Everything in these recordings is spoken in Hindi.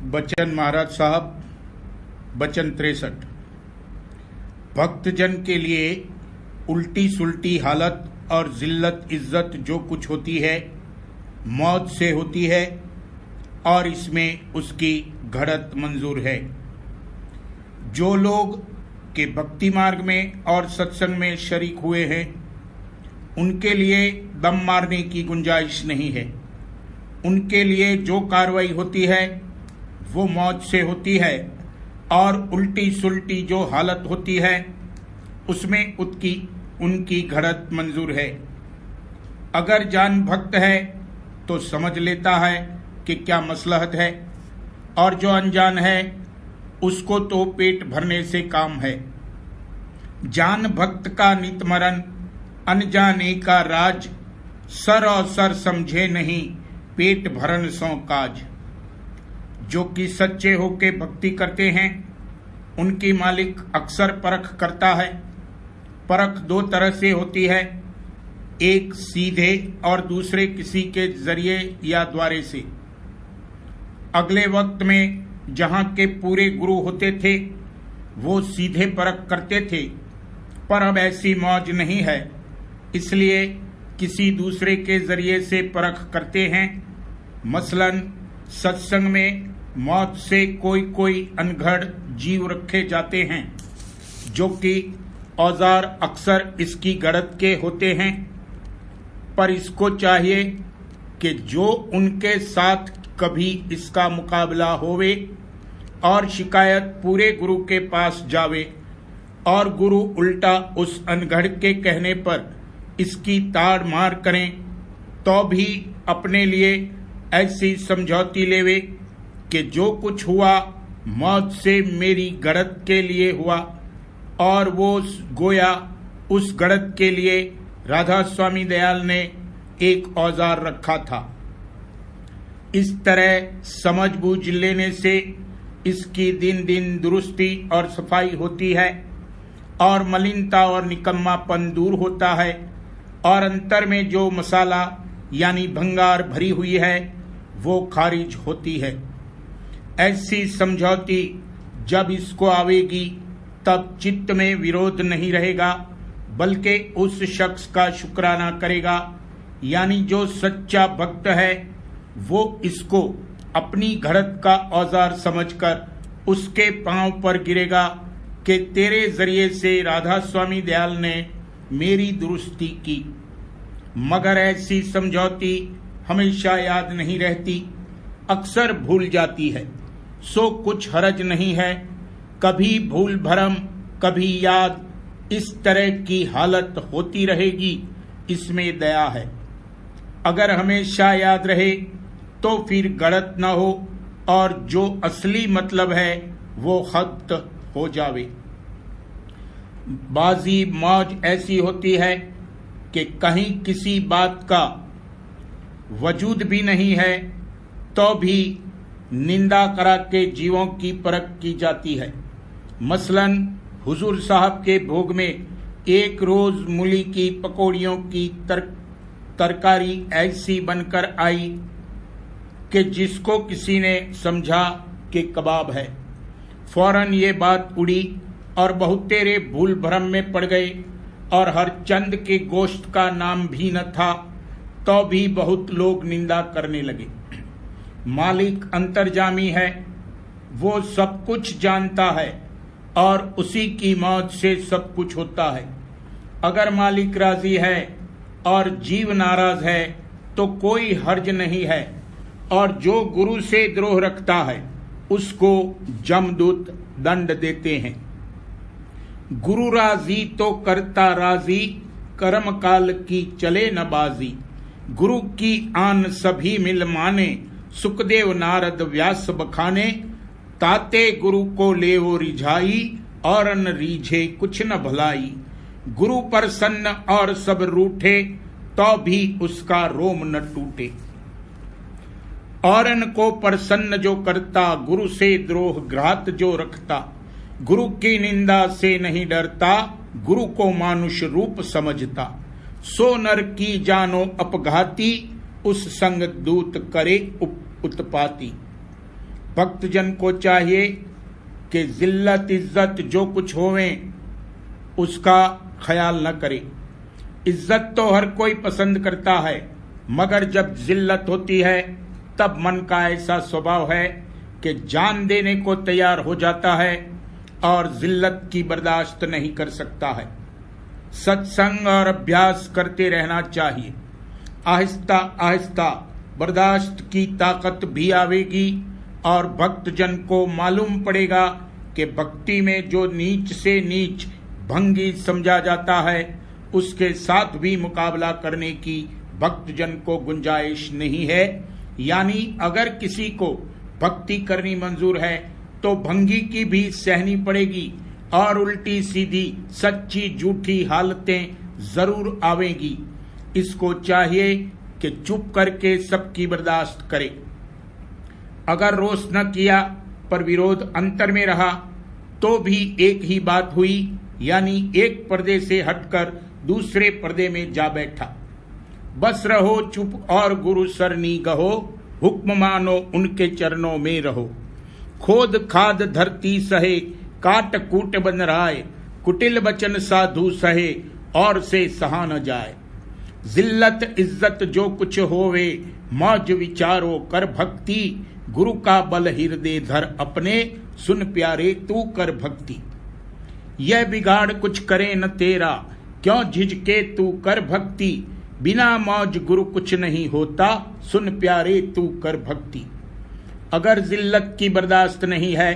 बच्चन महाराज साहब, बचन 63। भक्तजन के लिए उल्टी सुल्टी हालत और जिल्लत इज्जत जो कुछ होती है मौत से होती है और इसमें उसकी घड़त मंजूर है। जो लोग के भक्ति मार्ग में और सत्संग में शरीक हुए हैं उनके लिए दम मारने की गुंजाइश नहीं है। उनके लिए जो कार्रवाई होती है वो मौत से होती है और उल्टी सुल्टी जो हालत होती है उसमें उनकी घड़त मंजूर है। अगर जान भक्त है तो समझ लेता है कि क्या मसलहत है, और जो अनजान है उसको तो पेट भरने से काम है। जान भक्त का नित मरण, अनजाने का राज, सर और सर समझे नहीं, पेट भरन सो काज। जो कि सच्चे होके भक्ति करते हैं उनकी मालिक अक्सर परख करता है। परख दो तरह से होती है, एक सीधे और दूसरे किसी के जरिए या द्वारे से। अगले वक्त में जहां के पूरे गुरु होते थे वो सीधे परख करते थे, पर अब ऐसी मौज नहीं है, इसलिए किसी दूसरे के जरिए से परख करते हैं। मसलन सत्संग में मौत से कोई अनघड़ जीव रखे जाते हैं जो कि औजार अक्सर इसकी गड़त के होते हैं, पर इसको चाहिए कि जो उनके साथ कभी इसका मुकाबला होवे और शिकायत पूरे गुरु के पास जावे और गुरु उल्टा उस अनघड़ के कहने पर इसकी ताड़ मार करें तो भी अपने लिए ऐसी समझौती लेवे कि जो कुछ हुआ मौत से मेरी गड़त के लिए हुआ, और वो गोया उस गड़त के लिए राधा स्वामी दयाल ने एक औजार रखा था। इस तरह समझ बूझ लेने से इसकी दिन दिन दुरुस्ती और सफाई होती है और मलिनता और निकम्मापन दूर होता है, और अंतर में जो मसाला यानी भंगार भरी हुई है वो खारिज होती है। ऐसी समझौती जब इसको आवेगी तब चित्त में विरोध नहीं रहेगा, बल्कि उस शख्स का शुक्राना करेगा। यानी जो सच्चा भक्त है वो इसको अपनी घड़त का औजार समझकर उसके पांव पर गिरेगा कि तेरे जरिए से राधा स्वामी दयाल ने मेरी दुरुस्ती की। मगर ऐसी समझौती हमेशा याद नहीं रहती, अक्सर भूल जाती है। सो कुछ हरज नहीं है, कभी भूल भरम कभी याद, इस तरह की हालत होती रहेगी, इसमें दया है। अगर हमेशा याद रहे तो फिर गलत न हो और जो असली मतलब है वो खत्म हो जावे। बाजी मौज ऐसी होती है कि कहीं किसी बात का वजूद भी नहीं है तो भी निंदा करा के जीवों की परख की जाती है। मसलन हुजूर साहब के भोग में एक रोज मूली की पकौड़ियों की तरकारी ऐसी बनकर आई कि जिसको किसी ने समझा कि कबाब है। फौरन ये बात उड़ी और बहुतेरे भूल भ्रम में पड़ गए, और हर चंद के गोश्त का नाम भी न था तो भी बहुत लोग निंदा करने लगे। मालिक अंतर्जामी है, वो सब कुछ जानता है और उसी की मौत से सब कुछ होता है। अगर मालिक राजी है और जीव नाराज है तो कोई हर्ज नहीं है, और जो गुरु से द्रोह रखता है उसको जमदूत दंड देते हैं। गुरु राजी तो करता राजी, कर्म काल की चले न बाजी। गुरु की आन सभी मिल माने, सुखदेव नारद व्यास बखाने। ताते गुरु को ले वो रिझाई, और न रीझे कुछ न भलाई। गुरु प्रसन्न और सब रूठे, तो भी उसका रोम न टूटे। औरन को प्रसन्न जो करता, गुरु से द्रोह घात जो रखता। गुरु की निंदा से नहीं डरता, गुरु को मानुष रूप समझता। सो नर की जानो अपघाती, उस संग दूत करे उत्पाती। भक्तजन को चाहिए कि जिल्लत इज्जत जो कुछ होवे उसका ख्याल न करे। इज्जत तो हर कोई पसंद करता है, मगर जब जिल्लत होती है तब मन का ऐसा स्वभाव है कि जान देने को तैयार हो जाता है और जिल्लत की बर्दाश्त नहीं कर सकता है। सत्संग और अभ्यास करते रहना चाहिए। आहिस्ता आहिस्ता बर्दाश्त की ताकत भी आवेगी और भक्तजन को मालूम पड़ेगा कि भक्ति में जो नीच से नीच भंगी समझा जाता है उसके साथ भी मुकाबला करने की भक्तजन को गुंजाइश नहीं है। यानी अगर किसी को भक्ति करनी मंजूर है तो भंगी की भी सहनी पड़ेगी और उल्टी सीधी सच्ची झूठी हालतें जरूर आवेंगी। इसको चाहिए कि चुप करके सबकी बर्दाश्त करे। अगर रोष न किया पर विरोध अंतर में रहा तो भी एक ही बात हुई, यानी एक पर्दे से हटकर दूसरे पर्दे में जा बैठा। बस रहो चुप और गुरु सरनी गहो, हुक्म मानो उनके चरणों में रहो। खोद खाद धरती सहे, काट कूट बन राय, कुटिल बचन साधु सहे और से सहा न जाए। जिल्लत इज्जत जो कुछ होवे, मौज विचारो कर भक्ति, गुरु का बल हृदय धर अपने, सुन प्यारे तू कर भक्ति। यह बिगाड़ कुछ करे न तेरा, क्यों झिझके तू कर भक्ति, बिना मौज गुरु कुछ नहीं होता, सुन प्यारे तू कर भक्ति। अगर जिल्लत की बर्दाश्त नहीं है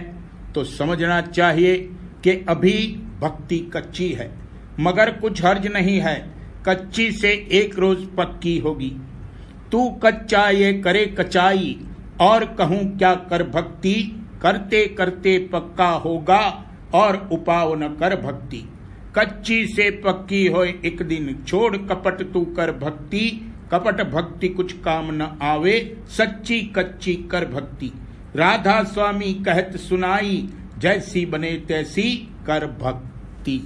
तो समझना चाहिए कि अभी भक्ति कच्ची है, मगर कुछ हर्ज नहीं है, कच्ची से एक रोज पक्की होगी। तू कच्चा ये करे कचाई, और कहूं क्या कर भक्ति, करते करते पक्का होगा और उपाव न कर भक्ति। कच्ची से पक्की होए एक दिन, छोड़ कपट तू कर भक्ति, कपट भक्ति कुछ काम न आवे, सच्ची कच्ची कर भक्ति। राधा स्वामी कहत सुनाई, जैसी बने तैसी कर भक्ति।